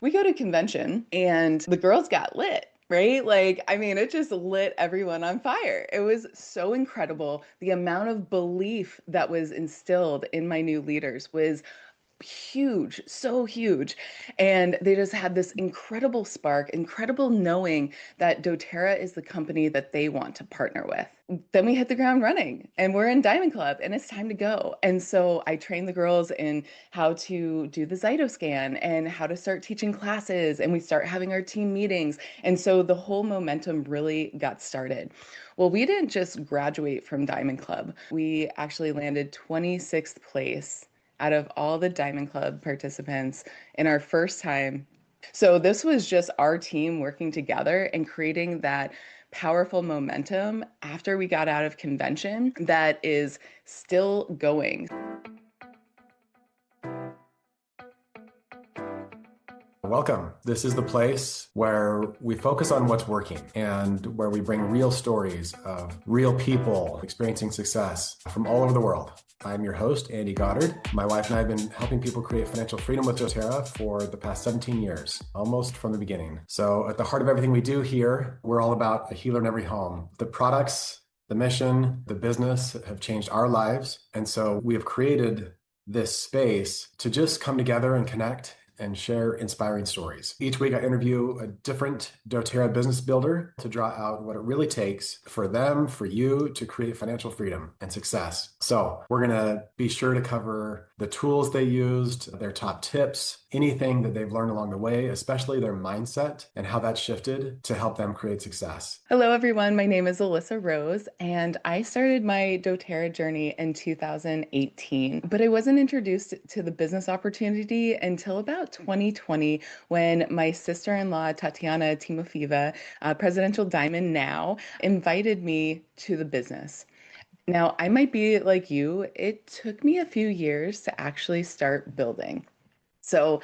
We go to convention and the girls got lit, right? Like, I mean, it just lit everyone on fire. It was so incredible. The amount of belief that was instilled in my new leaders was huge, so huge. And they just had this incredible spark, incredible knowing that doTERRA is the company that they want to partner with. Then we hit the ground running and we're in Diamond Club and it's time to go. And so I trained the girls in how to do the Zyto scan and how to start teaching classes. And we start having our team meetings. And so the whole momentum really got started. Well, we didn't just graduate from Diamond Club. We actually landed 26th place out of all the Diamond Club participants in our first time. So this was just our team working together and creating that powerful momentum after we got out of convention that is still going. Welcome. This is the place where we focus on what's working and where we bring real stories of real people experiencing success from all over the world. I'm your host, Andy Goddard. My wife and I have been helping people create financial freedom with doTERRA for the past 17 years, almost from the beginning. So at the heart of everything we do here, we're all about a healer in every home. The products, the mission, the business have changed our lives. And so we have created this space to just come together and connect and share inspiring stories. Each week, I interview a different doTERRA business builder to draw out what it really takes for them, for you to create financial freedom and success. So we're going to be sure to cover the tools they used, their top tips, anything that they've learned along the way, especially their mindset and how that shifted to help them create success. Hello, everyone. My name is Alyssa Rose, and I started my doTERRA journey in 2018. But I wasn't introduced to the business opportunity until about 2020 when my sister-in-law, Tatiana Timofeva, Presidential Diamond now, invited me to the business. Now, I might be like you, it took me a few years to actually start building. So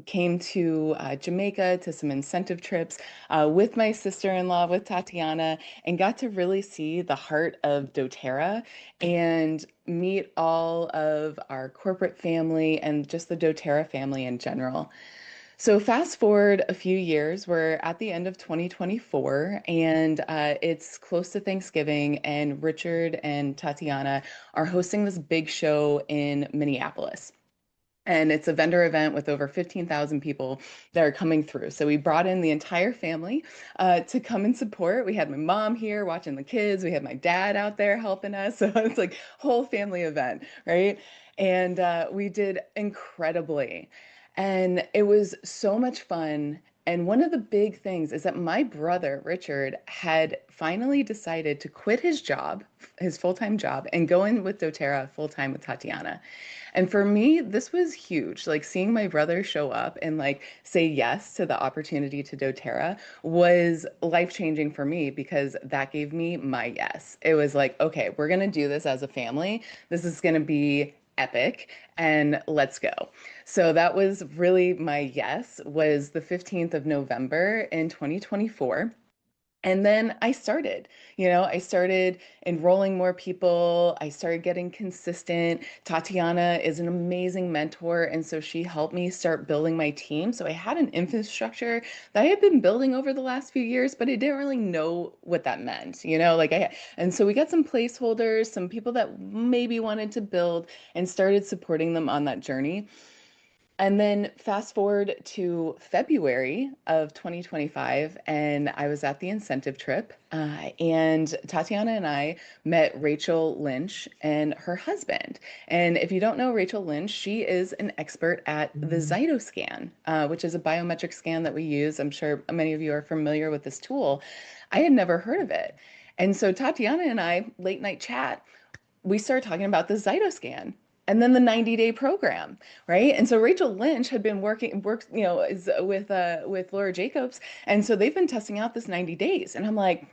came to Jamaica to some incentive trips with my sister-in-law, with Tatiana, and got to really see the heart of doTERRA and meet all of our corporate family and just the doTERRA family in general. So fast forward a few years, we're at the end of 2024 and it's close to Thanksgiving and Richard and Tatiana are hosting this big show in Minneapolis. And it's a vendor event with over 15,000 people that are coming through. So we brought in the entire family to come and support. We had my mom here watching the kids. We had my dad out there helping us. So it's like whole family event, right? And we did incredibly. And it was so much fun. And one of the big things is that my brother, Richard, had finally decided to quit his job, his full-time job, and go in with doTERRA full-time with Tatiana. And for me, this was huge. Like seeing my brother show up and like say yes to the opportunity to doTERRA was life-changing for me because that gave me my yes. It was like, okay, we're going to do this as a family. This is going to be epic and let's go. So that was really my yes was the 15th of November in 2024. And then I started enrolling more people. I started getting consistent. Tatiana is an amazing mentor. And so she helped me start building my team. So I had an infrastructure that I had been building over the last few years, but I didn't really know what that meant, and so we got some placeholders, some people that maybe wanted to build and started supporting them on that journey. And then fast forward to February of 2025, and I was at the incentive trip, and Tatiana and I met Rachel Lynch and her husband. And if you don't know Rachel Lynch, she is an expert at the Zyto scan, which is a biometric scan that we use. I'm sure many of you are familiar with this tool. I had never heard of it. And so Tatiana and I, late night chat, we started talking about the Zyto scan and then the 90-day program, right? And so Rachel Lynch had been is with Laura Jacobs, and so they've been testing out this 90 days. And I'm like,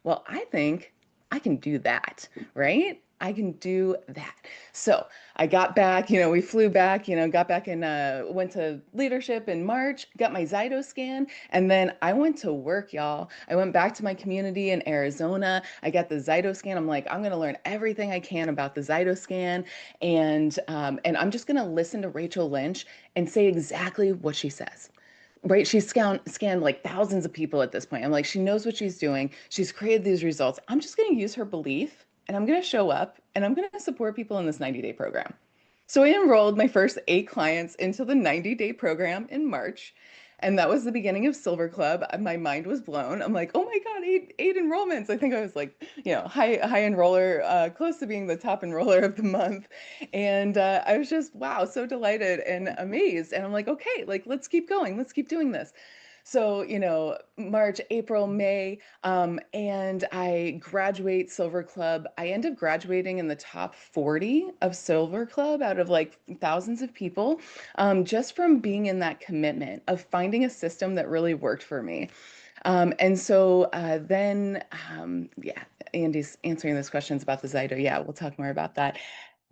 well, I think I can do that, right? I can do that. So I got back, we flew back, got back and went to leadership in March, got my Zyto scan, and then I went to work, y'all. I went back to my community in Arizona. I got the Zyto scan. I'm like, I'm gonna learn everything I can about the Zyto scan, and I'm just gonna listen to Rachel Lynch and say exactly what she says. Right? She's scanned like thousands of people at this point. I'm like, she knows what she's doing. She's created these results. I'm just going to use her belief and I'm going to show up and I'm going to support people in this 90-day program. So I enrolled my first 8 clients into the 90-day program in March. And that was the beginning of Silver Club. My mind was blown. I'm like, oh my God, eight enrollments. I think I was like, high enroller, close to being the top enroller of the month. And I was just, wow, so delighted and amazed. And I'm like, okay, like, let's keep going. Let's keep doing this. So, March, April, May, and I graduate Silver Club. I end up graduating in the top 40 of Silver Club out of like thousands of people, just from being in that commitment of finding a system that really worked for me. And so then, yeah, Andy's answering those questions about the Zyto. Yeah, we'll talk more about that.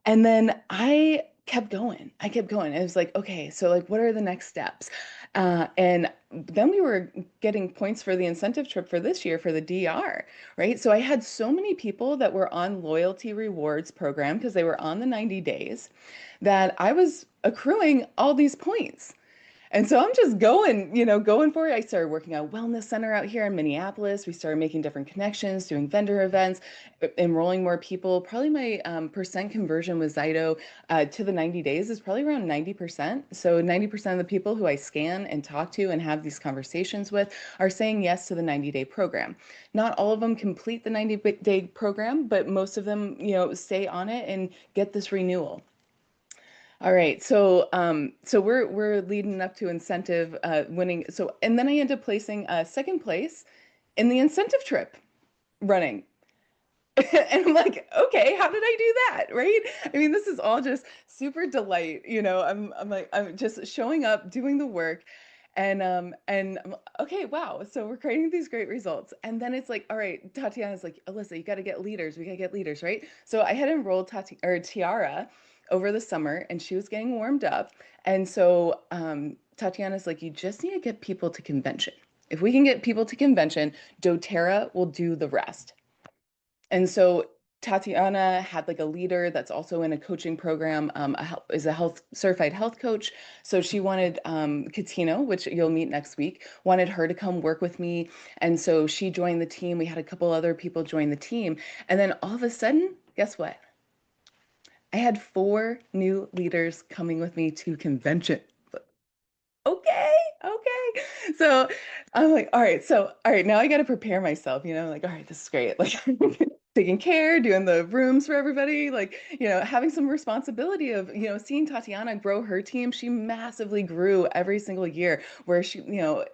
And then I kept going. I kept going. It was like, okay, so like, what are the next steps? And then we were getting points for the incentive trip for this year for the DR, right? So I had so many people that were on loyalty rewards program because they were on the 90 days that I was accruing all these points. And so I'm just going for it. I started working at a wellness center out here in Minneapolis. We started making different connections, doing vendor events, enrolling more people. Probably my percent conversion with Zyto to the 90 days is probably around 90%. So 90% of the people who I scan and talk to and have these conversations with are saying yes to the 90-day program. Not all of them complete the 90-day program, but most of them, stay on it and get this renewal. All right, so we're leading up to incentive winning. So and then I end up placing second place in the incentive trip running. And I'm like, okay, how did I do that? Right? I mean, this is all just super delight, I'm like, I'm just showing up, doing the work, and okay, wow. So we're creating these great results. And then it's like, all right, Tatiana's like, Alyssa, you got to get leaders. We got to get leaders, right? So I had enrolled Tiara over the summer and she was getting warmed up. And so Tatiana's like, you just need to get people to convention. If we can get people to convention, doTERRA will do the rest. And so Tatiana had like a leader that's also in a coaching program, is a health certified health coach. So she wanted Ketino, which you'll meet next week, wanted her to come work with me. And so she joined the team. We had a couple other people join the team. And then all of a sudden, guess what? I had 4 new leaders coming with me to convention. Okay, okay. So I'm like, all right, now I got to prepare myself, like, all right, this is great. Like taking care, doing the rooms for everybody, like, having some responsibility of, seeing Tatiana grow her team. She massively grew every single year where she,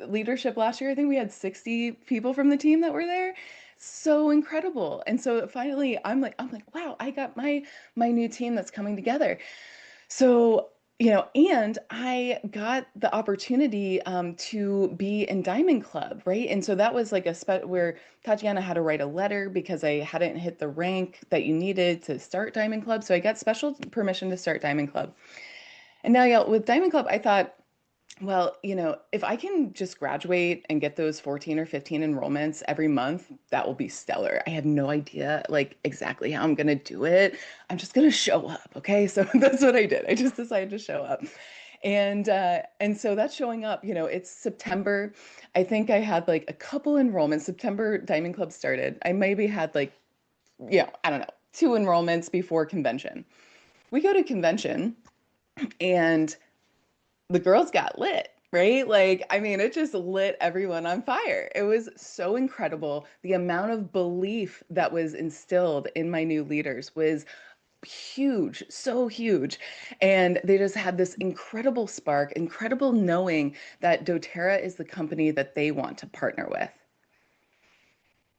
leadership last year, I think we had 60 people from the team that were there. So incredible. And so finally I'm like, wow, I got my new team that's coming together. So, and I got the opportunity to be in Diamond Club, right? And so that was like where Tatiana had to write a letter because I hadn't hit the rank that you needed to start Diamond Club. So I got special permission to start Diamond Club. And now, yeah, with Diamond Club, I thought, well, if I can just graduate and get those 14 or 15 enrollments every month, that will be stellar. I have no idea like exactly how I'm gonna do it. I'm just gonna show up, okay? So that's what I did. I just decided to show up. And so that's showing up, it's September. I think I had like a couple enrollments. September Diamond Club started. I maybe had like, I don't know, 2 enrollments before convention. We go to convention and the girls got lit, right? Like, I mean, it just lit everyone on fire. It was so incredible. The amount of belief that was instilled in my new leaders was huge, so huge. And they just had this incredible spark, incredible knowing that doTERRA is the company that they want to partner with.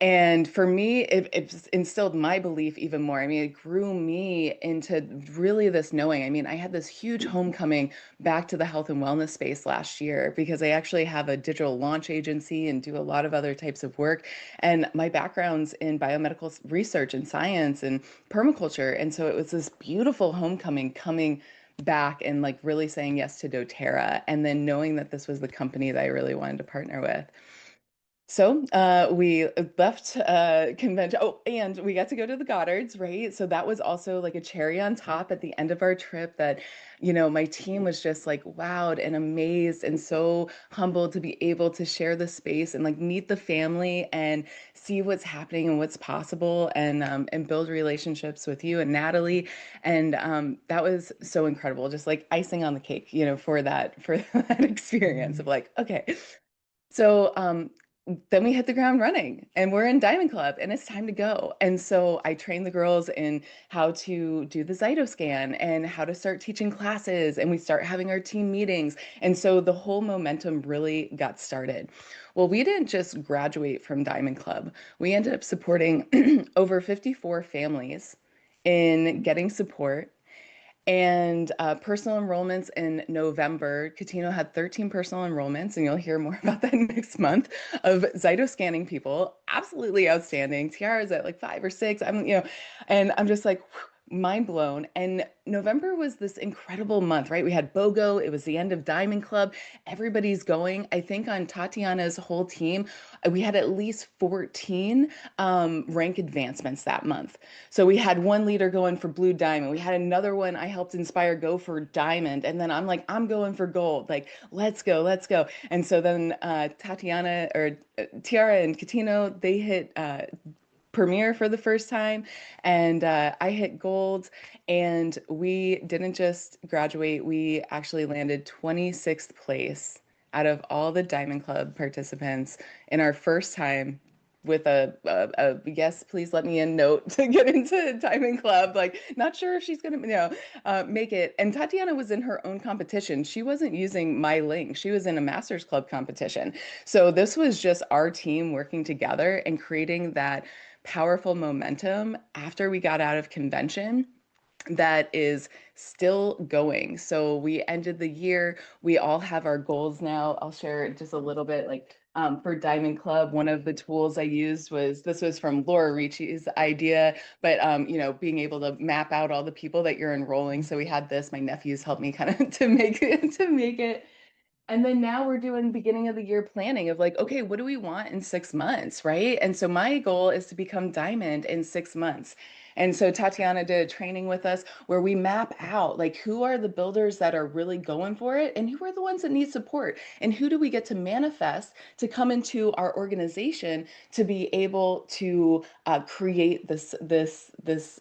And for me, it instilled my belief even more. I mean, it grew me into really this knowing. I mean, I had this huge homecoming back to the health and wellness space last year because I actually have a digital launch agency and do a lot of other types of work. And my background's in biomedical research and science and permaculture. And so it was this beautiful homecoming coming back and like really saying yes to doTERRA and then knowing that this was the company that I really wanted to partner with. So we left convention. Oh, and we got to go to the Goddards, right? So that was also like a cherry on top at the end of our trip that, my team was just like wowed and amazed and so humbled to be able to share the space and like meet the family and see what's happening and what's possible and build relationships with you and Natalie. And that was so incredible, just like icing on the cake, for that experience of like, okay. So then we hit the ground running and we're in Diamond Club and it's time to go. And so I trained the girls in how to do the Zyto scan and how to start teaching classes. And we start having our team meetings. And so the whole momentum really got started. Well, we didn't just graduate from Diamond Club, we ended up supporting over 54 families in getting support and personal enrollments in November. Katino had 13 personal enrollments, and you'll hear more about that next month of Zyto scanning people. Absolutely outstanding. Tiara's at like 5 or 6. And I'm just like, mind blown. And November was this incredible month, right? We had BOGO, it was the end of Diamond Club. Everybody's going. I think on Tatiana's whole team, we had at least 14 rank advancements that month. So we had one leader going for blue diamond. We had another one I helped inspire go for diamond. And then I'm like, I'm going for gold. Like, let's go, let's go. And so then Tatiana or Tiara and Ketino, they hit premiere for the first time. And I hit gold. And we didn't just graduate, we actually landed 26th place out of all the Diamond Club participants in our first time with a yes, please let me in note to get into Diamond Club. Like, not sure if she's gonna, make it. And Tatiana was in her own competition. She wasn't using my link. She was in a Masters Club competition. So this was just our team working together and creating that powerful momentum after we got out of convention that is still going. So we ended the year. We all have our goals now. I'll share just a little bit like for Diamond Club, one of the tools I used this was from Laura Ricci's idea, but being able to map out all the people that you're enrolling. So we had this, my nephews helped me kind of to make it. And then now we're doing beginning of the year planning of like, okay, what do we want in 6 months, right? And so my goal is to become diamond in 6 months. And so Tatiana did a training with us where we map out like who are the builders that are really going for it and who are the ones that need support and who do we get to manifest to come into our organization to be able to create this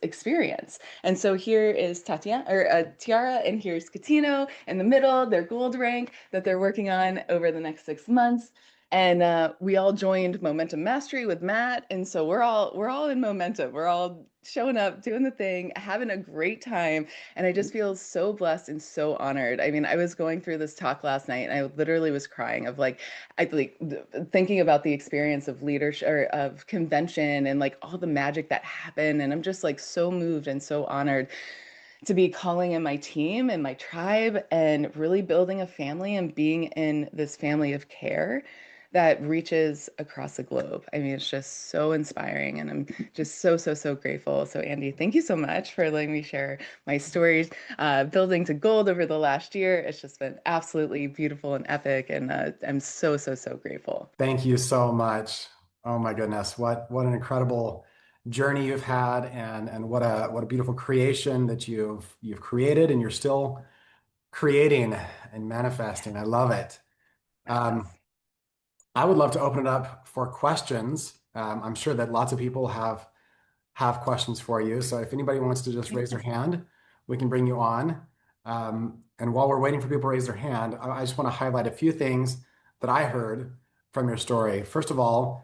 experience. And so here is Tatiana or Tiara, and here's Katino in the middle, their gold rank that they're working on over the next 6 months. And we all joined Momentum Mastery with Matt, and so we're all in momentum. We're all showing up, doing the thing, having a great time, and I just feel so blessed and so honored. I mean, I was going through this talk last night, and I literally was crying of like, I like thinking about the experience of leadership or of convention and like all the magic that happened, and I'm just like so moved and so honored to be calling in my team and my tribe and really building a family and being in this family of care that reaches across the globe. I mean, it's just so inspiring and I'm just so, so, so grateful. So, Andy, thank you so much for letting me share my stories, building to gold over the last year. It's just been absolutely beautiful and epic. And I'm so, so, so grateful. Thank you so much. Oh my goodness, what an incredible journey you've had, and what a beautiful creation that you've created, and you're still creating and manifesting. I love it. Um, Yes. I would love to open it up for questions. I'm sure that lots of people have questions for you. So if anybody wants to just raise their hand, we can bring you on. And while we're waiting for people to raise their hand, I just want to highlight a few things that I heard from your story. First of all,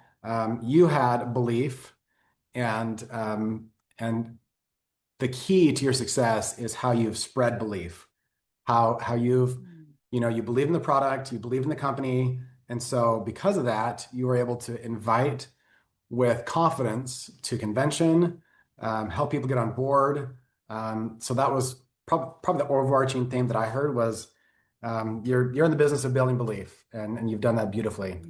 you had belief, and the key to your success is how you've spread belief, how you've, Mm. you believe in the product, you believe in the company, and so because of that, you were able to invite with confidence to convention, help people get on board. So that was probably the overarching theme that I heard was you're in the business of building belief, and you've done that beautifully.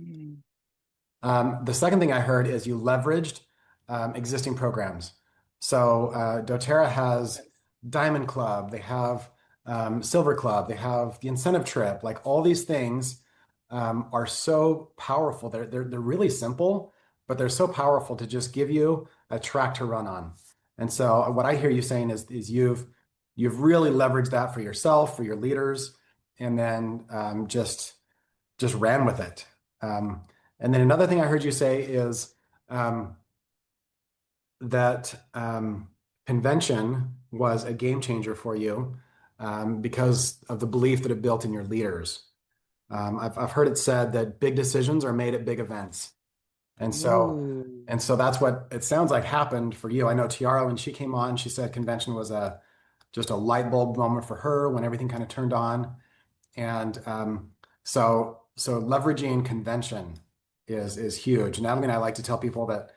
Mm. The second thing I heard is you leveraged existing programs. So doTERRA has Diamond Club, they have Silver Club, they have the incentive trip. Like all these things are so powerful. They're really simple, but they're so powerful to just give you a track to run on. And so what I hear you saying is you've really leveraged that for yourself, for your leaders, and then just ran with it. Um, and then another thing I heard you say is um, that convention was a game changer for you because of the belief that it built in your leaders. I've heard it said that big decisions are made at big events. And so Ooh. and so that's what it sounds like happened for you. I know Tiara, when she came on, she said convention was a just a light bulb moment for her when everything kind of turned on. And so leveraging convention is huge. Natalie and I like to tell people that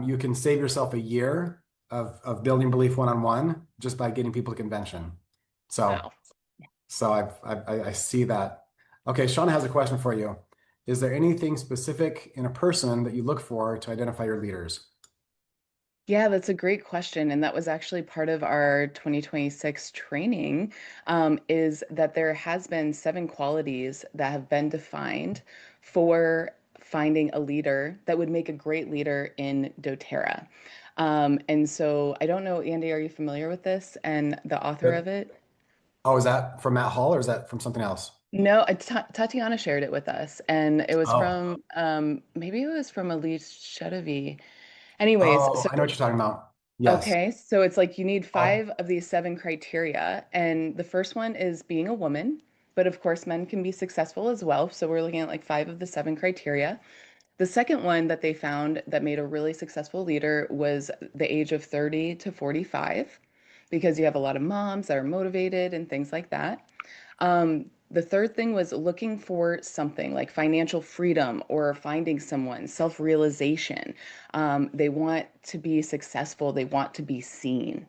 you can save yourself a year of building belief one-on-one just by getting people to convention. So Wow. so I see that. Okay, Shauna has a question for you. Is there anything specific in a person that you look for to identify your leaders? Yeah, that's a great question. And that was actually part of our 2026 training, is that there has been 7 qualities that have been defined for finding a leader that would make a great leader in doTERRA. And so I don't know, Andy, are you familiar with this and the author Good. of it? Oh, is that from Matt Hall or is that from something else? No, Tatiana shared it with us, and it was Oh, from maybe it was from Elise Chedevi. Anyways, oh, so I know what you're talking about. Yes. okay, so it's like you need Oh, 5 of these 7 criteria, and the first one is being a woman, but of course, men can be successful as well. So we're looking at like 5 of the 7 criteria. The second one that they found that made a really successful leader was the age of 30 to 45, because you have a lot of moms that are motivated and things like that. The third thing was looking for something like financial freedom or finding someone, self-realization. They want to be successful, they want to be seen.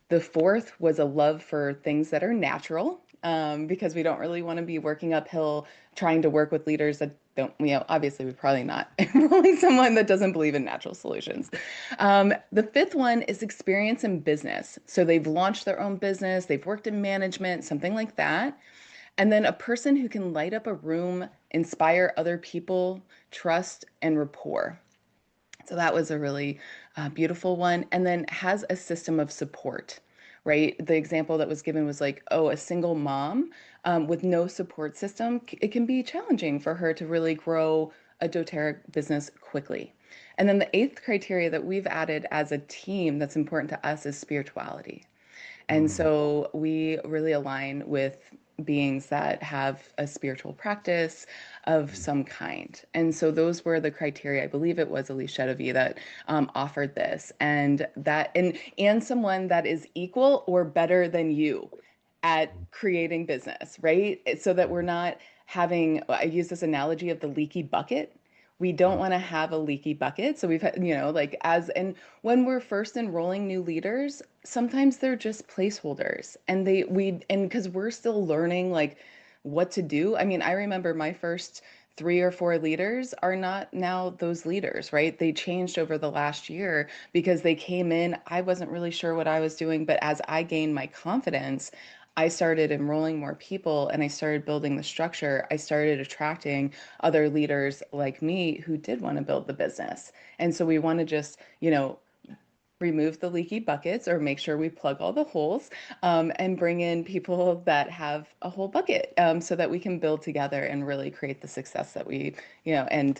The fourth was a love for things that are natural, because we don't really want to be working uphill trying to work with leaders that don't, obviously, we're probably not enrolling someone that doesn't believe in natural solutions. The fifth one is experience in business. So they've launched their own business, they've worked in management, something like that. And then a person who can light up a room, inspire other people, trust, and rapport. So that was a really beautiful one. And then has a system of support, right? The example that was given was like, oh, a single mom with no support system, it can be challenging for her to really grow a doTERRA business quickly. And then the eighth criteria that we've added as a team that's important to us is spirituality. And mm, so we really align with beings that have a spiritual practice of mm, some kind. And so those were the criteria. I believe it was Alicia Devi that offered this, and someone that is equal or better than you at creating business, right? So that we're not having, I use this analogy of the leaky bucket. We don't mm, want to have a leaky bucket. So we've had, like and when we're first enrolling new leaders, sometimes they're just placeholders, and because we're still learning like what to do. I mean, I remember my first 3 or 4 leaders are not now those leaders, right? They changed over the last year because they came in. I wasn't really sure what I was doing, but as I gained my confidence, I started enrolling more people and I started building the structure. I started attracting other leaders like me who did want to build the business. And so we want to just, remove the leaky buckets or make sure we plug all the holes, and bring in people that have a whole bucket, so that we can build together and really create the success that we, and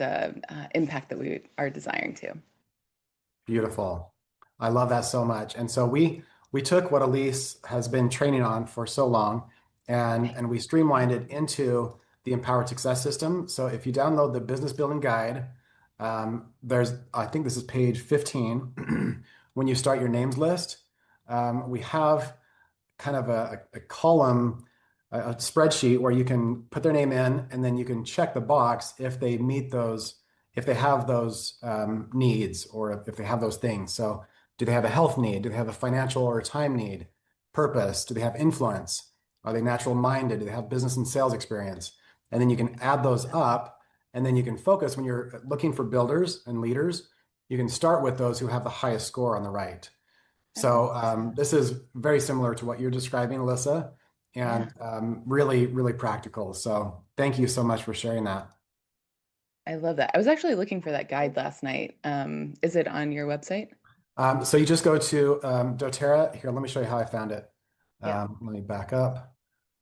impact that we are desiring to. beautiful. I love that so much. And so we took what Elise has been training on for so long and we streamlined it into the Empowered Success System. So if you download the business building guide, there's I think this is page 15. When you start your names list, we have kind of a column, a spreadsheet where you can put their name in and then you can check the box if they meet those if they have those needs or if they have those things. So, do they have a health need? Do they have a financial or a time need? Purpose? Do they have influence? Are they natural minded? Do they have business and sales experience? And then you can add those up, and then you can focus when you're looking for builders and leaders. You can start with those who have the highest score on the right. So Excellent. this is very similar to what you're describing, Alyssa, Yeah, and really, really practical. So thank you so much for sharing that. I love that. I was actually looking for that guide last night. Is it on your website? So you just go to doTERRA. Here, let me show you how I found it. Yeah. Let me back up.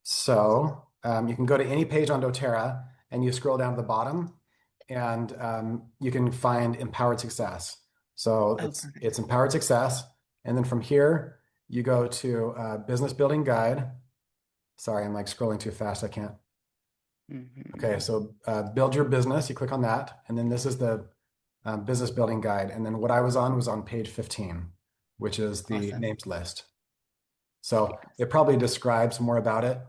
So you can go to any page on doTERRA and you scroll down to the bottom and you can find empowered success. So Oh, it's perfect. empowered success. And then from here, you go to business building guide. Sorry, I'm like scrolling too fast. I can't. Okay, Hmm. so build your business. You click on that. And then this is the business building guide. And then what I was on page 15, which is the Awesome. names list. So Yes. it probably describes more about it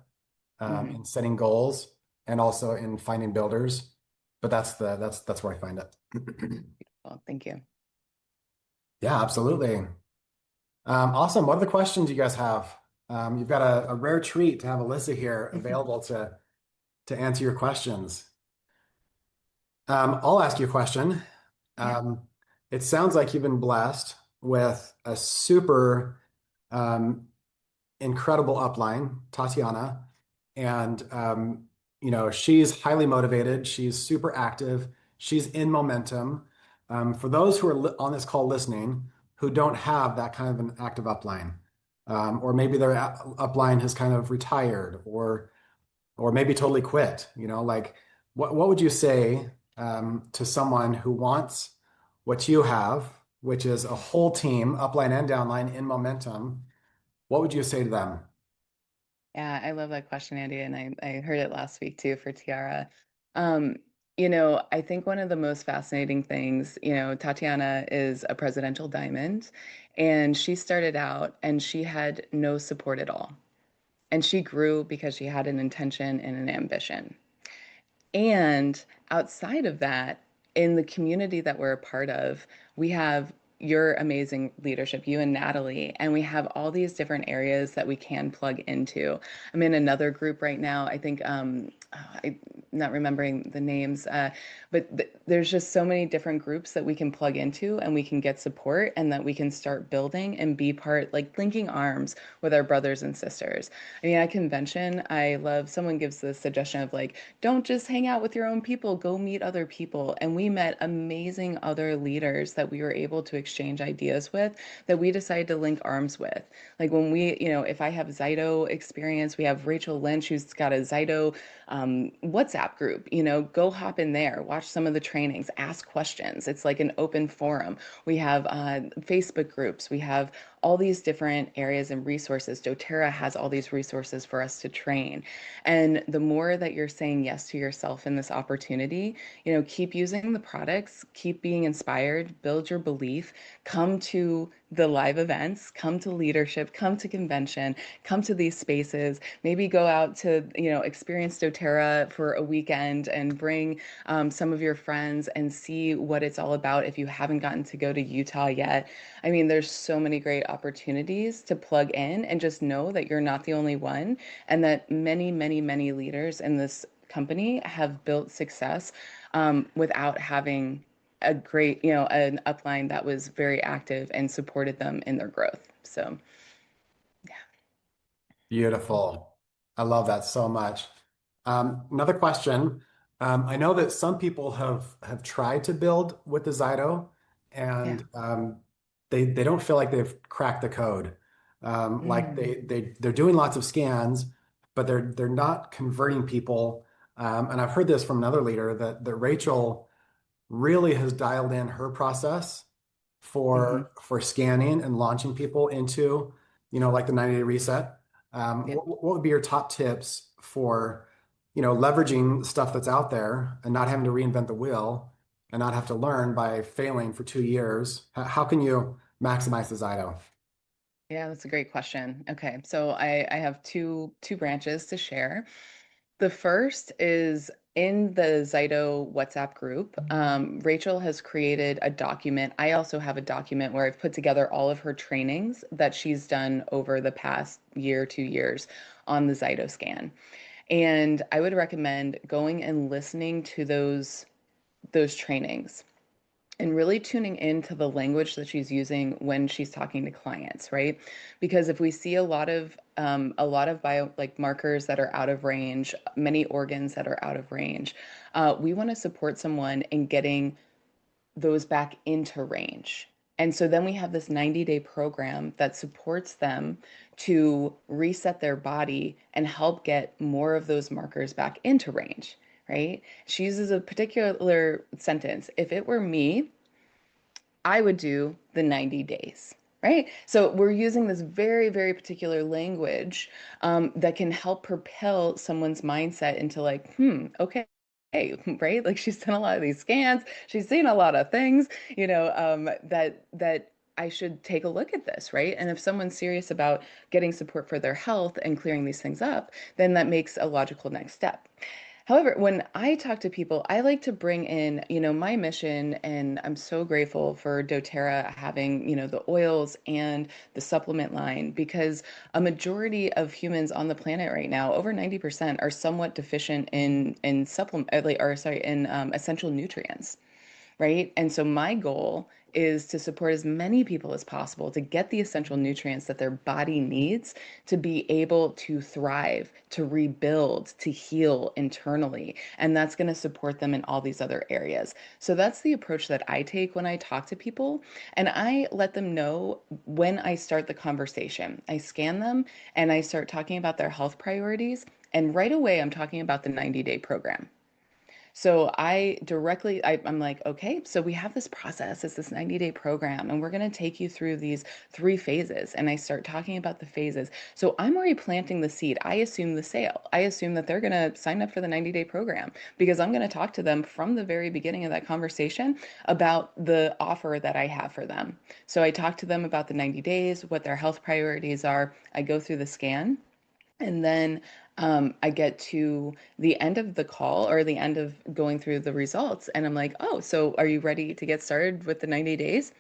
Hmm. in setting goals and also in finding builders. But that's where I find it. Well, thank you. Yeah, absolutely. Awesome. What are the questions you guys have? You've got a rare treat to have Alyssa here available to answer your questions. I'll ask you a question. Yeah. Um, it sounds like you've been blessed with a super um, incredible upline, Tatiana, and she's highly motivated. She's super active. She's in momentum. For those who are on this call listening who don't have that kind of an active upline, or maybe their upline has kind of retired, or maybe totally quit, like what would you say to someone who wants what you have, which is a whole team, upline and downline, in momentum? What would you say to them? Yeah, I love that question, Andy, and I heard it last week too for Tiara. Um, I think one of the most fascinating things, Tatiana is a presidential diamond, and she started out and she had no support at all. And she grew because she had an intention and an ambition. And outside of that, in the community that we're a part of, we have your amazing leadership, you and Natalie, and we have all these different areas that we can plug into. I'm in another group right now. I think I'm not remembering the names, but there's just so many different groups that we can plug into and we can get support and that we can start building and be part, like linking arms with our brothers and sisters. I mean, at convention, I love someone gives the suggestion of like, don't just hang out with your own people, go meet other people. And we met amazing other leaders that we were able to exchange ideas with that we decided to link arms with. Like when if I have Zyto experience, we have Rachel Lynch who's got a Zyto WhatsApp group, go hop in there, watch some of the trainings, ask questions. It's like an open forum. We have Facebook groups. We have all these different areas and resources. doTERRA has all these resources for us to train. And the more that you're saying yes to yourself in this opportunity, keep using the products, keep being inspired, build your belief, come to the live events, come to leadership, come to convention, come to these spaces, maybe go out to, experience doTERRA for a weekend and bring some of your friends and see what it's all about if you haven't gotten to go to Utah yet. I mean, there's so many great opportunities to plug in and just know that you're not the only one and that many, many, many leaders in this company have built success without having a great, an upline that was very active and supported them in their growth. So, Beautiful. I love that so much. Another question. I know that some people have tried to build with the Zyto yeah. and they don't feel like they've cracked the code. Like Mm, they're doing lots of scans, but they're not converting people. And I've heard this from another leader that Rachel really has dialed in her process hmm. for scanning and launching people into, like the 90-day reset. Yeah. What would be your top tips for, leveraging stuff that's out there and not having to reinvent the wheel and not have to learn by failing for 2 years? How can you maximize the Zyto? Yeah, that's a great question. Okay, so I have two branches to share. The first is in the Zyto WhatsApp group. Rachel has created a document. I also have a document where I've put together all of her trainings that she's done over the past year, 2 years on the Zyto scan. And I would recommend going and listening to those trainings and really tuning into the language that she's using when she's talking to clients, right? Because if we see a lot of bio like markers that are out of range, many organs that are out of range, we want to support someone in getting those back into range. And so then we have this 90-day program that supports them to reset their body and help get more of those markers back into range, right? She uses a particular sentence. If it were me, I would do the 90 days, right? So we're using this very, very particular language that can help propel someone's mindset into like, okay. Right? Like she's done a lot of these scans, she's seen a lot of things, that I should take a look at this, right? And if someone's serious about getting support for their health and clearing these things up, then that makes a logical next step. However, when I talk to people, I like to bring in, my mission, and I'm so grateful for doTERRA having, the oils and the supplement line because a majority of humans on the planet right now, over 90%, are somewhat deficient in supplement, or sorry, in essential nutrients, right? And so my goal is to support as many people as possible to get the essential nutrients that their body needs to be able to thrive, to rebuild, to heal internally. And that's going to support them in all these other areas. So that's the approach that I take when I talk to people. And I let them know when I start the conversation. I scan them and I start talking about their health priorities. And right away, I'm talking about the 90-day program. So I'm like, okay, so we have this process, it's this 90-day program, and we're going to take you through these three phases. And I start talking about the phases. So I'm already planting the seed. I assume the sale. I assume that they're going to sign up for the 90-day program because I'm going to talk to them from the very beginning of that conversation about the offer that I have for them. So I talk to them about the 90 days, what their health priorities are. I go through the scan. And then I get to the end of the call or the end of going through the results, and I'm like, oh, so are you ready to get started with the 90 days?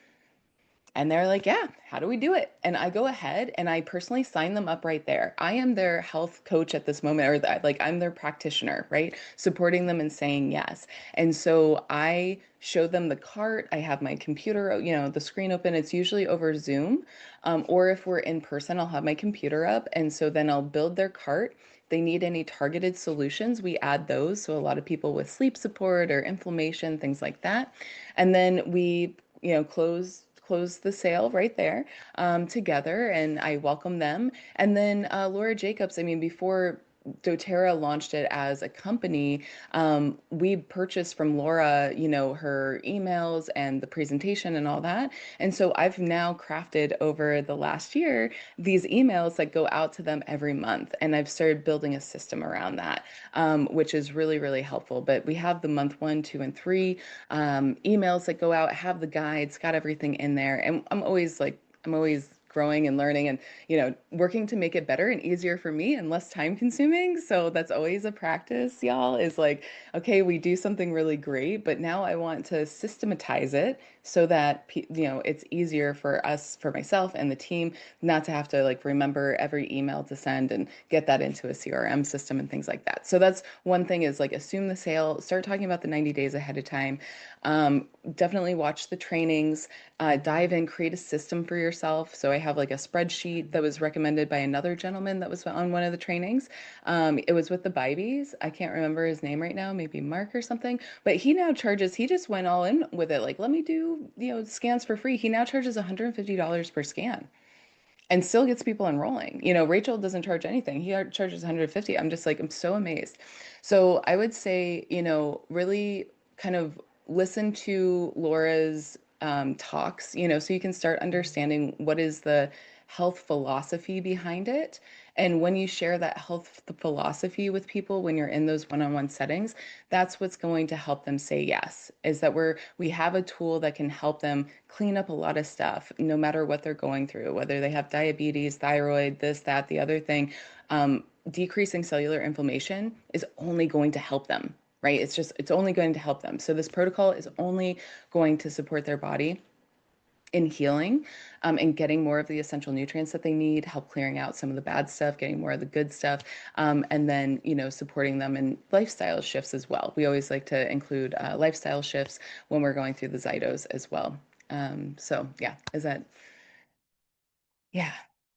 And they're like, yeah, how do we do it? And I go ahead and I personally sign them up right there. I am their health coach at this moment, or like I'm their practitioner, right? Supporting them and saying yes. And so I show them the cart. I have my computer, the screen open. It's usually over Zoom. Or if we're in person, I'll have my computer up. And so then I'll build their cart. They need any targeted solutions, we add those. So a lot of people with sleep support or inflammation, things like that. And then we, close the sale right there together, and I welcome them. And then Laura Jacobs, I mean, before doTERRA launched it as a company, we purchased from Laura, her emails and the presentation and all that. And so I've now crafted over the last year these emails that go out to them every month. And I've started building a system around that, which is really, really helpful. But we have the month 1, 2, and 3 emails that go out, have the guides, got everything in there. And I'm always growing and learning and working to make it better and easier for me and less time consuming. So that's always a practice, y'all, is like, okay, we do something really great, but now I want to systematize it so that it's easier for us, for myself and the team, not to have to like remember every email to send and get that into a CRM system and things like that. So that's one thing, is like assume the sale, start talking about the 90 days ahead of time. Definitely watch the trainings, dive in, create a system for yourself. So I have like a spreadsheet that was recommended by another gentleman that was on one of the trainings. It was with the Bibies. I can't remember his name right now, maybe Mark or something, but he just went all in with it. Like, let me do, scans for free. He now charges $150 per scan and still gets people enrolling. Rachel doesn't charge anything. He charges 150. I'm just like, I'm so amazed. So I would say, really kind of listen to Laura's talks, so you can start understanding what is the health philosophy behind it. And when you share that health philosophy with people, when you're in those one-on-one settings, that's what's going to help them say yes, is that we have a tool that can help them clean up a lot of stuff, no matter what they're going through, whether they have diabetes, thyroid, this, that, the other thing. decreasing cellular inflammation is only going to help them, right? It's only going to help them. So this protocol is only going to support their body in healing, and getting more of the essential nutrients that they need, help clearing out some of the bad stuff, getting more of the good stuff, and then, supporting them in lifestyle shifts as well. We always like to include lifestyle shifts when we're going through the Zytos as well. So yeah, yeah.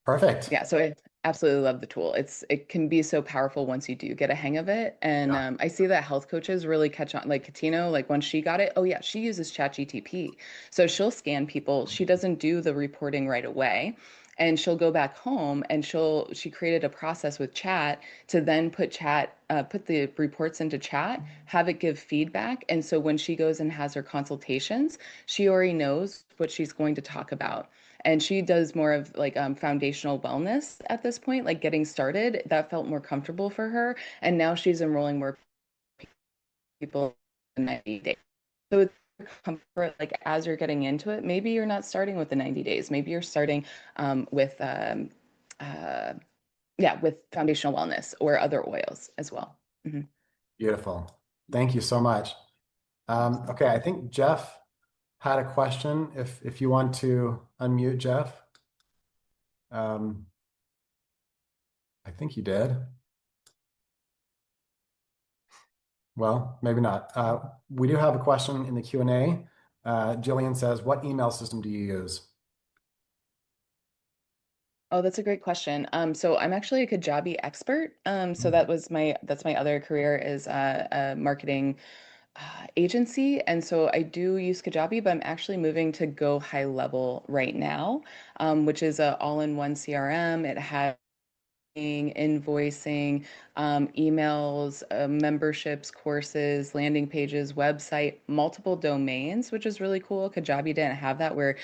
Perfect. Yeah, so I absolutely love the tool. It can be so powerful once you do get a hang of it. And Yeah. I see that health coaches really catch on. Like Katino, like once she got it, oh yeah, she uses ChatGTP. So she'll scan people. She doesn't do the reporting right away. And she'll go back home and she created a process with chat to then put the reports into chat, have it give feedback. And so when she goes and has her consultations, she already knows what she's going to talk about, and she does more of like foundational wellness at this point, like getting started. That felt more comfortable for her, and now she's enrolling more people in 90 days. So it's comfort, like as you're getting into it, maybe you're not starting with the 90 days. Maybe you're starting with uh, yeah, with foundational wellness or other oils as well. Mhm. Beautiful. Thank you so much. Okay, I think Jeff had a question. If you want to unmute Jeff, um, I think you did. Well, maybe not. We do have a question in the Q&A. Jillian says, what email system do you use? Oh, that's a great question. So I'm actually a Kajabi expert. So Mm. that's my other career is a marketing agency, and so I do use Kajabi, but I'm actually moving to GoHighLevel right now, which is a all-in-one CRM. It has invoicing, emails, memberships, courses, landing pages, website, multiple domains, which is really cool. Kajabi didn't have that where,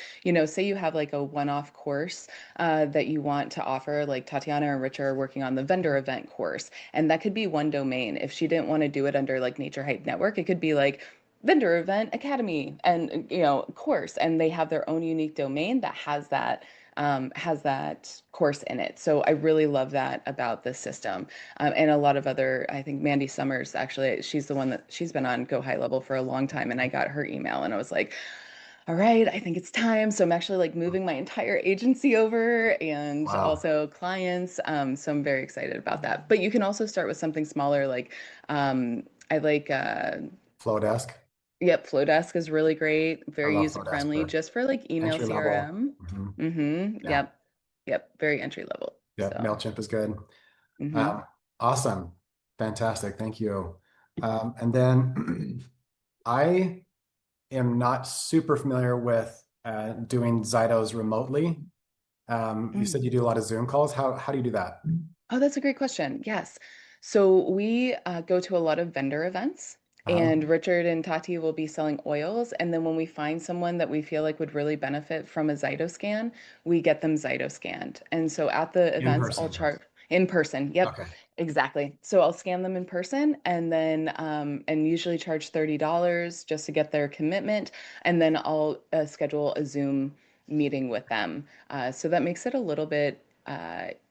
say you have like a one-off course that you want to offer, like Tatiana and Richard are working on the vendor event course, and that could be one domain. If she didn't want to do it under like Nature Hype Network, it could be like vendor event academy and course, and they have their own unique domain that has that course in it. So I really love that about this system. And a lot of other, I think Mandy Summers, actually, she's the one that she's been on GoHighLevel for a long time. And I got her email and I was like, all right, I think it's time. So I'm actually like moving my entire agency over and Wow. also clients. So I'm very excited about that. But you can also start with something smaller, like I like Flowdesk. yep, Flowdesk is really great, I very love user Flowdesk friendly, for just for like email entry level. CRM. Yeah. Yep. Yep. Very entry level. Yeah. So, MailChimp is good. hmm Um, awesome. Fantastic. Thank you. And then I am not super familiar with doing Zytos remotely. You said you do a lot of Zoom calls. How do you do that? Oh, that's a great question. Yes. So we go to a lot of vendor events, Uh-huh. and Richard and Tati will be selling oils. And then when we find someone that we feel like would really benefit from a Zyto scan, we get them Zyto scanned. And so at the In events, I'll person. charge in person. Yep, Okay. exactly. So I'll scan them in person and then and usually charge $30 just to get their commitment. And then I'll schedule a Zoom meeting with them. So that makes it a little bit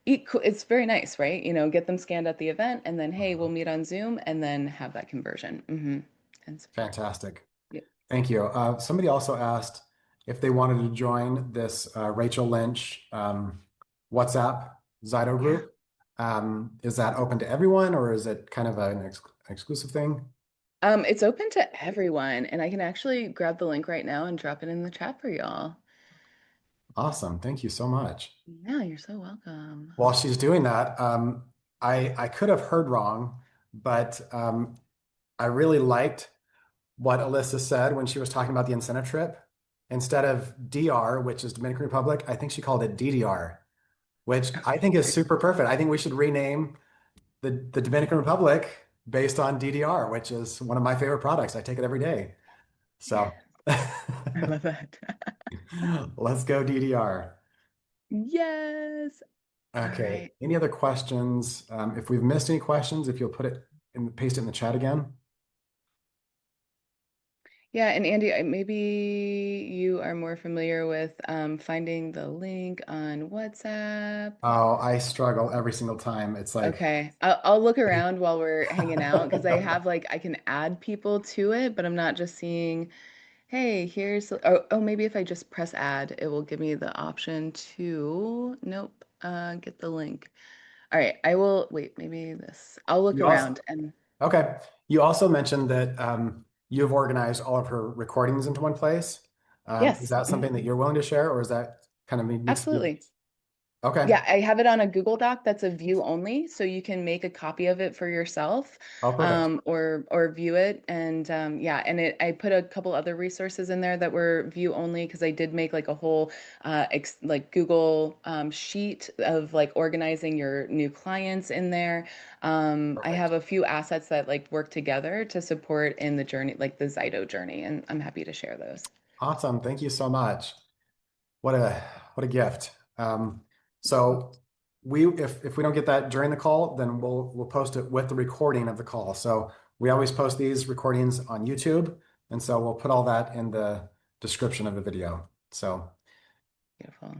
it's very nice, right? Get them scanned at the event and then, hey, we'll Mhm. meet on Zoom and then have that conversion. And so, Fantastic. yeah. Thank you. Somebody also asked if they wanted to join this Rachel Lynch WhatsApp Zyto Yeah. group. Is that open to everyone or is it kind of an exclusive thing? It's open to everyone, and I can actually grab the link right now and drop it in the chat for y'all. Awesome. Thank you so much. Yeah, you're so welcome. While she's doing that, I could have heard wrong, but I really liked what Alyssa said when she was talking about the incentive trip. Instead of DR, which is Dominican Republic, I think she called it DDR, which I think is super perfect. I think we should rename the Dominican Republic based on DDR, which is one of my favorite products. I take it every day. Yeah, So I love that. let's go DDR. Yes. All Okay. right. Any other questions? If we've missed any questions, if you'll put it paste it in the chat again. Yeah, and Andy, maybe you are more familiar with finding the link on WhatsApp. Oh, I struggle every single time. It's like, Okay, I'll look around while we're hanging out because I have like I can add people to it, but I'm not just seeing, hey, here's maybe if I just press add, it will give me the option to nope, get the link. All right, I will wait, maybe this. I'll look you also, around and okay. You also mentioned that you've organized all of her recordings into one place. Is yes, that mhm, something that you're willing to share, or is that kind of needs to be? absolutely. Okay. Yeah, I have it on a Google Doc that's a view only, so you can make a copy of it for yourself, Oh, perfect. or view it. And yeah, and I put a couple other resources in there that were view only because I did make like a whole like Google sheet of like organizing your new clients in there. I have Perfect. a few assets that like work together to support in the journey, like the Zyto journey, and I'm happy to share those. Awesome. Thank you so much. What a what a gift. So if we don't get that during the call, then we'll post it with the recording of the call. So we always post these recordings on YouTube, and so we'll put all that in the description of the video. So Beautiful.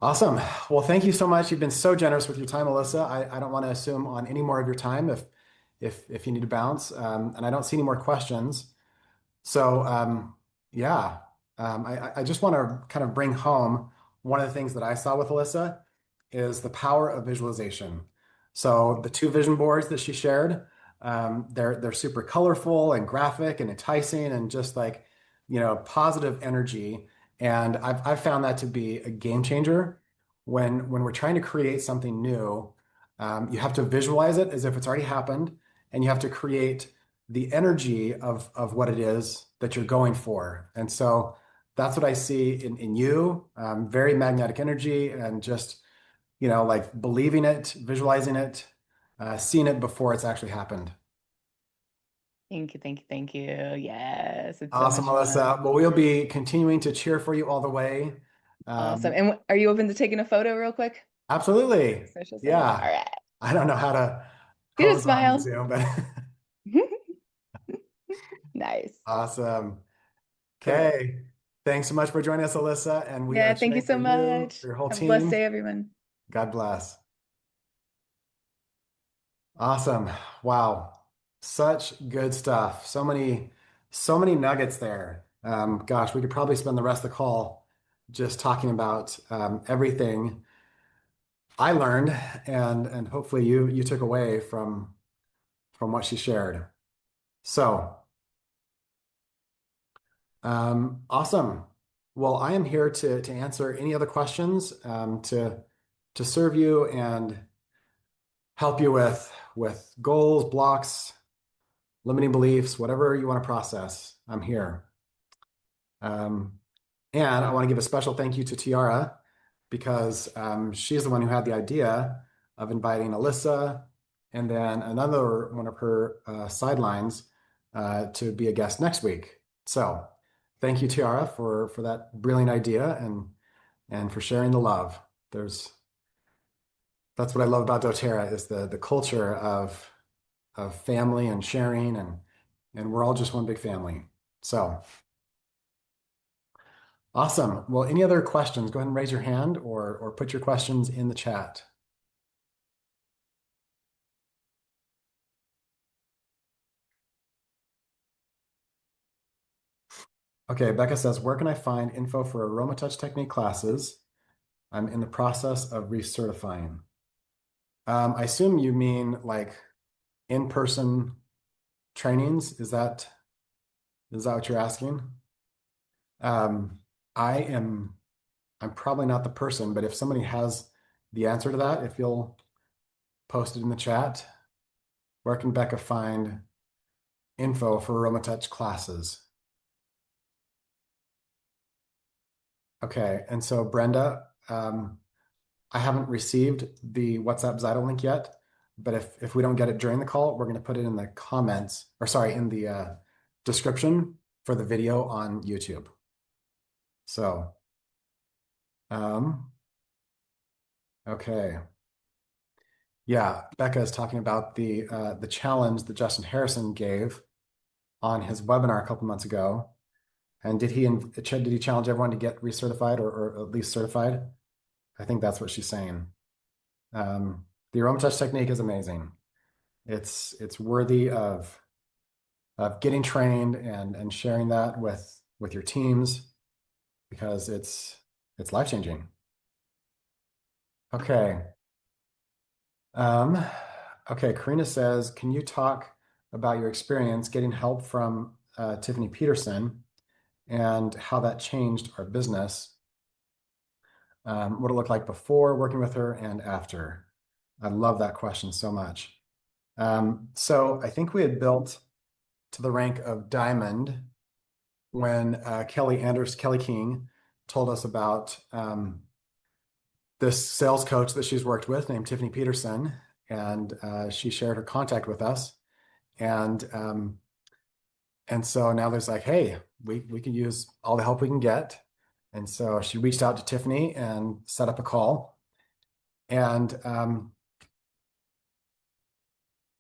awesome. Well, thank you so much. You've been so generous with your time, Alyssa. I don't want to assume on any more of your time if you need to bounce. And I don't see any more questions. So, yeah, I just want to kind of bring home one of the things that I saw with Alyssa is the power of visualization. So the two vision boards that she shared, they're super colorful and graphic and enticing and just like, positive energy. And I've found that to be a game changer when we're trying to create something new. You have to visualize it as if it's already happened, and you have to create the energy of what it is that you're going for. And so that's what I see in you, very magnetic energy and just, like believing it, visualizing it, seeing it before it's actually happened. Thank you, thank you, thank you. Yes, it's so Awesome, much fun. Melissa. Well, we'll be continuing to cheer for you all the way. Awesome. Um, And are you open to taking a photo real quick? absolutely. Social save? All Yeah. right. I don't know how to Get a pose on smile. Zoom, but Nice. awesome. Cool. Okay. Thanks so much for joining us, Alyssa. And we are Yeah, thank you cheering for so you, much. your whole Have a blessed team. day, everyone. God bless. Awesome. Wow. Such good stuff. So many nuggets there. Gosh, we could probably spend the rest of the call just talking about everything I learned and hopefully you took away from what she shared. So, awesome. Well, I am here to answer any other questions, to serve you and help you with goals, blocks, limiting beliefs, whatever you want to process, I'm here. Um, and I want to give a special thank you to Tiara because she's the one who had the idea of inviting Alyssa and then another one of her sidelines to be a guest next week. So thank you, Tiara, for that brilliant idea and for sharing the love. That's what I love about doTERRA is the culture of family and sharing and we're all just one big family. So awesome. Well, any other questions? Go ahead and raise your hand or put your questions in the chat. Okay, Becca says, where can I find info for aroma touch technique classes? I'm in the process of recertifying. I assume you mean like in-person trainings. Is that what you're asking? Um, I am I'm probably not the person, but if somebody has the answer to that, if you'll post it in the chat, where can Becca find info for AromaTouch classes? Okay, and so Brenda, I haven't received the WhatsApp Zyto link yet, but if we don't get it during the call, we're going to put it in the comments, or sorry, in the description for the video on YouTube. So, um, okay. Yeah, Becca is talking about the challenge that Justin Harrison gave on his webinar a couple months ago. And did he challenge everyone to get recertified or at least certified? I think that's what she's saying. The aroma touch technique is amazing. It's worthy of getting trained and sharing that with your teams because it's life-changing. Okay. Um, okay, Karina says, can you talk about your experience getting help from Tiffany Peterson and how that changed our business? What it looked like before working with her and after? I love that question so much. So I think we had built to the rank of diamond when Kelly King told us about this sales coach that she's worked with named Tiffany Peterson, and she shared her contact with us. And so now there's like, hey, we can use all the help we can get. And so she reached out to Tiffany and set up a call. And I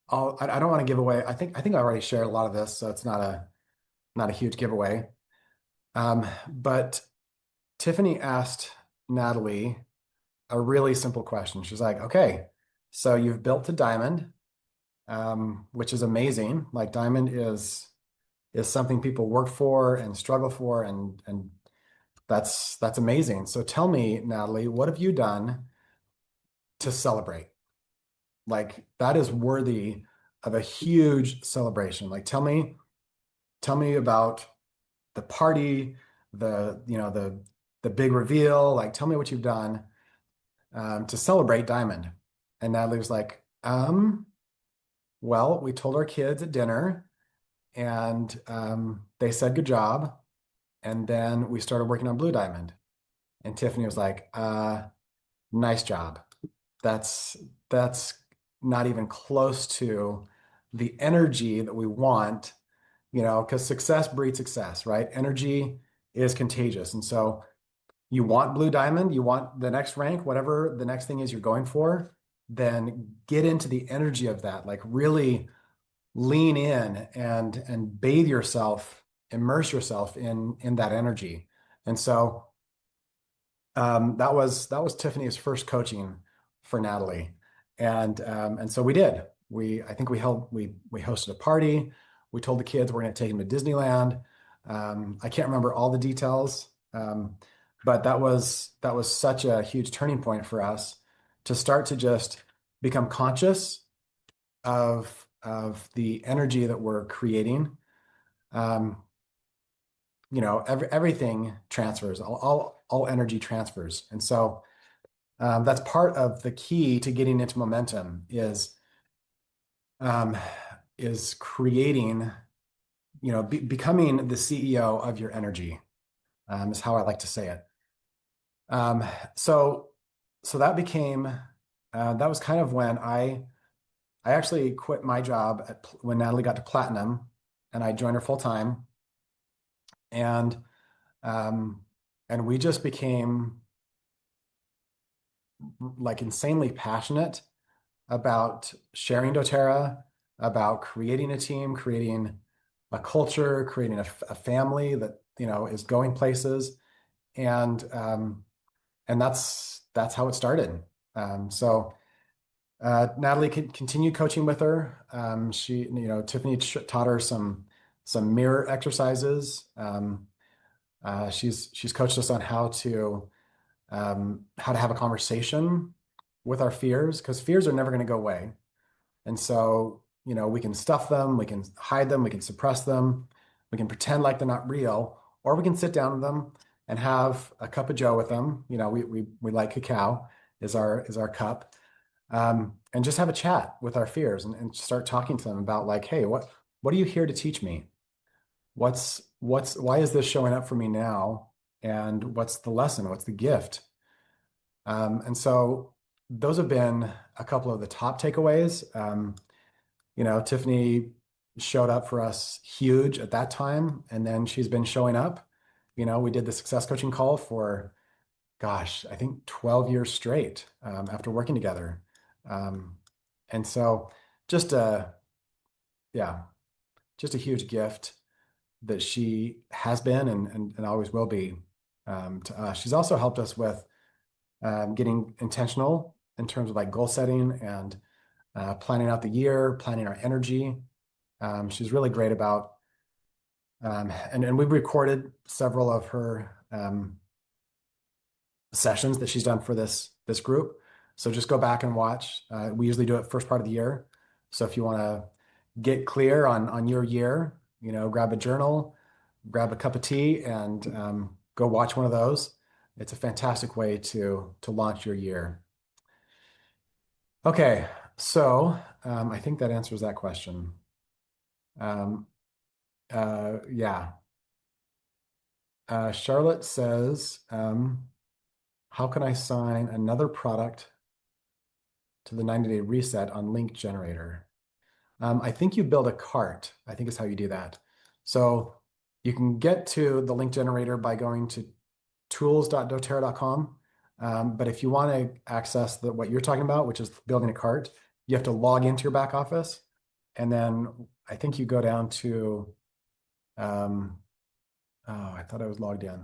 don't want to give away. I think I already shared a lot of this, so it's not a huge giveaway. But Tiffany asked Natalie a really simple question. She's like, okay, so you've built to diamond, which is amazing. Like diamond is something people work for and struggle for, and that's amazing. So tell me, Natalie, what have you done to celebrate? Like that is worthy of a huge celebration. Like tell me about the party, the big reveal. Like tell me what you've done to celebrate Diamond. And Natalie was like, well, we told our kids at dinner and they said good job. And then we started working on Blue Diamond. And Tiffany was like, nice job. That's that's not even close to the energy that we want, because success breeds success, right? Energy is contagious. And so you want Blue Diamond, you want the next rank, whatever the next thing is you're going for, then get into the energy of that. Like really lean in and bathe yourself, immerse yourself in that energy. And so that was Tiffany's first coaching for Natalie, and so we did. I think we hosted a party. We told the kids we're going to take them to Disneyland. I can't remember all the details, but that was such a huge turning point for us to start to just become conscious of the energy that we're creating. Um, everything transfers, all energy transfers, and so that's part of the key to getting into momentum um, is creating, becoming the CEO of your energy, is how I like to say it. Um, so so that was kind of when I actually quit my job when Natalie got to platinum, and I joined her full time, and um, and we just became like insanely passionate about sharing doTERRA, about creating a team, creating a culture, creating a family that is going places, and that's how it started. So Natalie continued coaching with her. Tiffany taught her some mirror exercises. She's coached us on how to have a conversation with our fears, because fears are never going to go away. And so, we can stuff them, we can hide them, we can suppress them, we can pretend like they're not real, or we can sit down with them and have a cup of joe with them. We like cacao is our cup, and just have a chat with our fears and start talking to them about like, hey, what are you here to teach me? Why is this showing up for me now? And what's the lesson? What's the gift? And so those have been a couple of the top takeaways. Tiffany showed up for us huge at that time, and then she's been showing up. We did the success coaching call for, gosh, I think 12 years straight, after working together. And so just a, yeah, just a huge gift that she has been and always will be to us. She's also helped us with getting intentional in terms of like goal setting and planning out the year, planning our energy. She's really great about, and we've recorded several of her sessions that she's done for this group. So just go back and watch. We usually do it first part of the year. So if you want to get clear on your year, grab a journal, grab a cup of tea, and go watch one of those. It's a fantastic way to launch your year. Okay, so I think that answers that question. Yeah. Charlotte says, how can I sign another product to the 90-day reset on link generator? I think you build a cart, I think is how you do that. So you can get to the link generator by going to tools.doterra.com. But if you want to access what you're talking about, which is building a cart, you have to log into your back office. And then I think you go down to, oh, I thought I was logged in.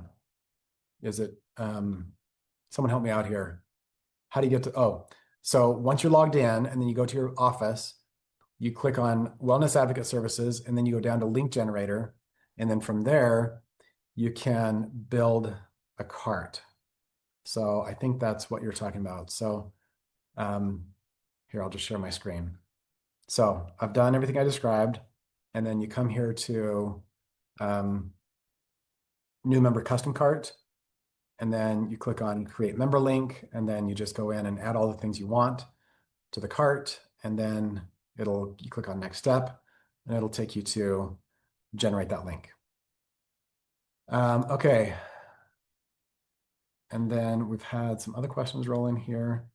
Is it, someone help me out here. How do you get to, so once you're logged in and then you go to your office, you click on Wellness Advocate Services, and then you go down to Link Generator. And then from there, you can build a cart. So I think that's what you're talking about. So here, I'll just share my screen. So I've done everything I described. And then you come here to New Member Custom Cart. And then you click on Create Member Link. And then you just go in and add all the things you want to the cart. And then you click on Next Step, and it'll take you to generate that link. Okay. And then we've had some other questions roll in here.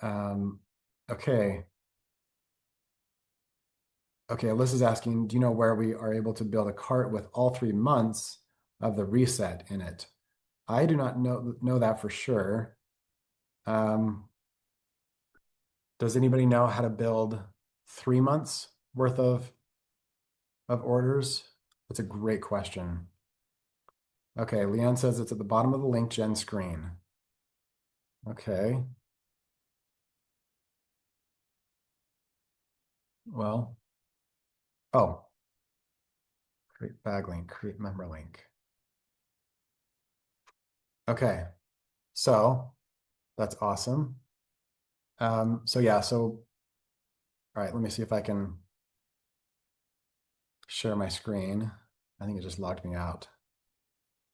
Okay. Okay, Alyssa's asking, do you know where we are able to build a cart with all 3 months of the reset in it? I do not know that for sure. Does anybody know how to build 3 months worth of orders? That's a great question. Okay, Leanne says it's at the bottom of the link gen screen. Okay. Well, create bag link, create member link. Okay, so that's awesome. So yeah, all right, let me see if I can share my screen. I think it just logged me out.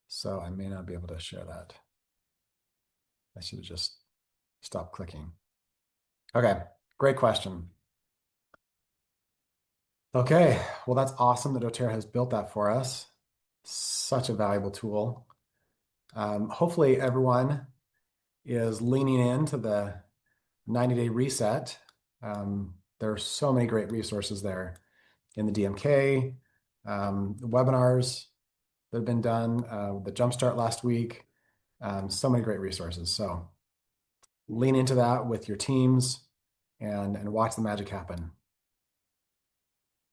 So I may not be able to share that. I should have just stopped clicking. Okay, great question. Okay, well, that's awesome that doTERRA has built that for us. Such a valuable tool. Hopefully everyone is leaning into the 90-day reset. There are so many great resources there in the DMK, webinars that have been done, the Jumpstart last week, so many great resources. So lean into that with your teams and watch the magic happen.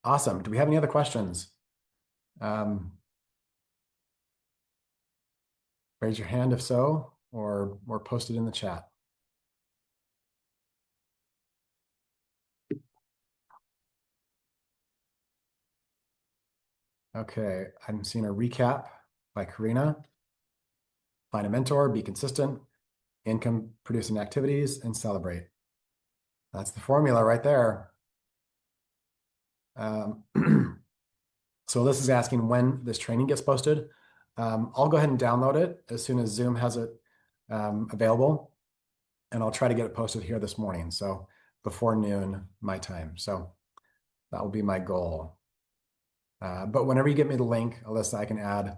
Awesome. Do we have any other questions? Raise your hand if so, or post it in the chat. Okay, I'm seeing a recap by Karina. Find a mentor, be consistent, income producing activities, and celebrate. That's the formula right there. So this is asking when this training gets posted. I'll go ahead and download it as soon as Zoom has it available, and I'll try to get it posted here this morning. So before noon, my time. So that will be my goal. But whenever you get me the link, Alyssa, I can add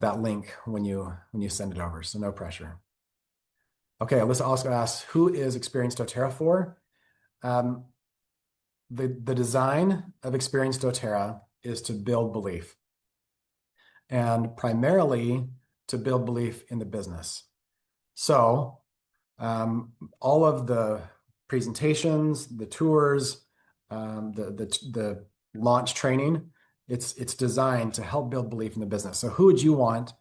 that link when you send it over. So no pressure. Okay, Alyssa also asks, who is Experienced doTERRA for? The design of Experienced doTERRA is to build belief, and primarily to build belief in the business. So all of the presentations, the tours, the launch training It's designed to help build belief in the business. So who would you want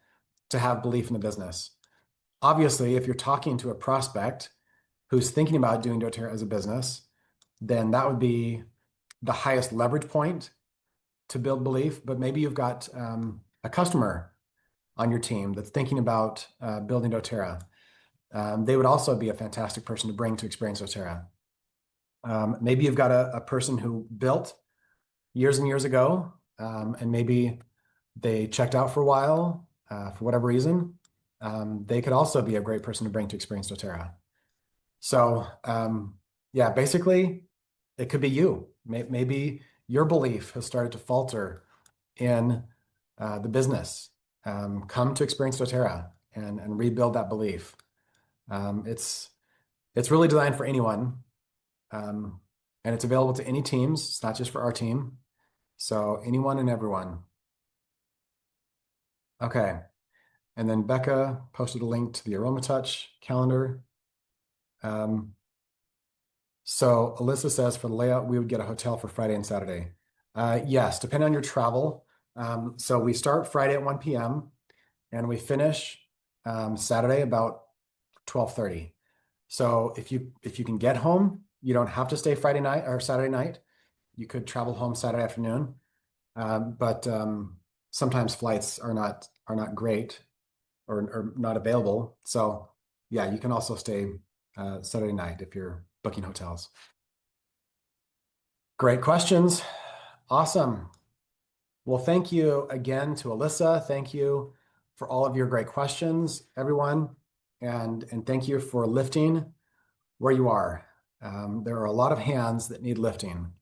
to have belief in the business? Obviously, if you're talking to a prospect who's thinking about doing doTERRA as a business, then that would be the highest leverage point to build belief. But maybe you've got a customer on your team that's thinking about building doTERRA. They would also be a fantastic person to bring to experience doTERRA. Maybe you've got a person who built years and years ago, and maybe they checked out for a while for whatever reason. They could also be a great person to bring to experience doTERRA. So yeah, basically, it could be you. Maybe your belief has started to falter in the business. Come to experience doTERRA and rebuild that belief. It's really designed for anyone, and it's available to any teams. It's not just for our team. So anyone and everyone. Okay. And then Becca posted a link to the Aroma Touch calendar. So Alyssa says for the layout, we would get a hotel for Friday and Saturday. Yes, depending on your travel. So we start Friday at 1 p.m. and we finish Saturday about 12:30. So if you can get home, you don't have to stay Friday night or Saturday night. You could travel home Saturday afternoon. But sometimes flights are not great or not available. So yeah, you can also stay Saturday night if you're booking hotels. Great questions. Awesome. Well, thank you again to Alyssa. Thank you for all of your great questions, everyone. And thank you for lifting where you are. There are a lot of hands that need lifting,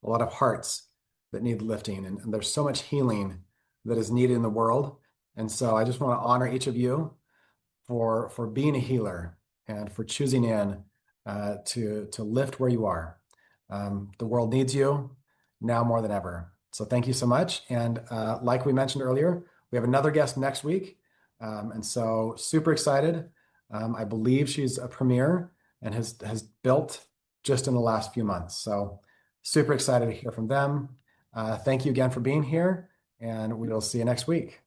a lot of hearts that need lifting, and there's so much healing that is needed in the world. And so I just want to honor each of you for being a healer and for choosing in to lift where you are. The world needs you now more than ever. So thank you so much. And like we mentioned earlier, we have another guest next week. And so super excited. I believe she's a premier and has built just in the last few months. So super excited to hear from them. Thank you again for being here, and we will see you next week.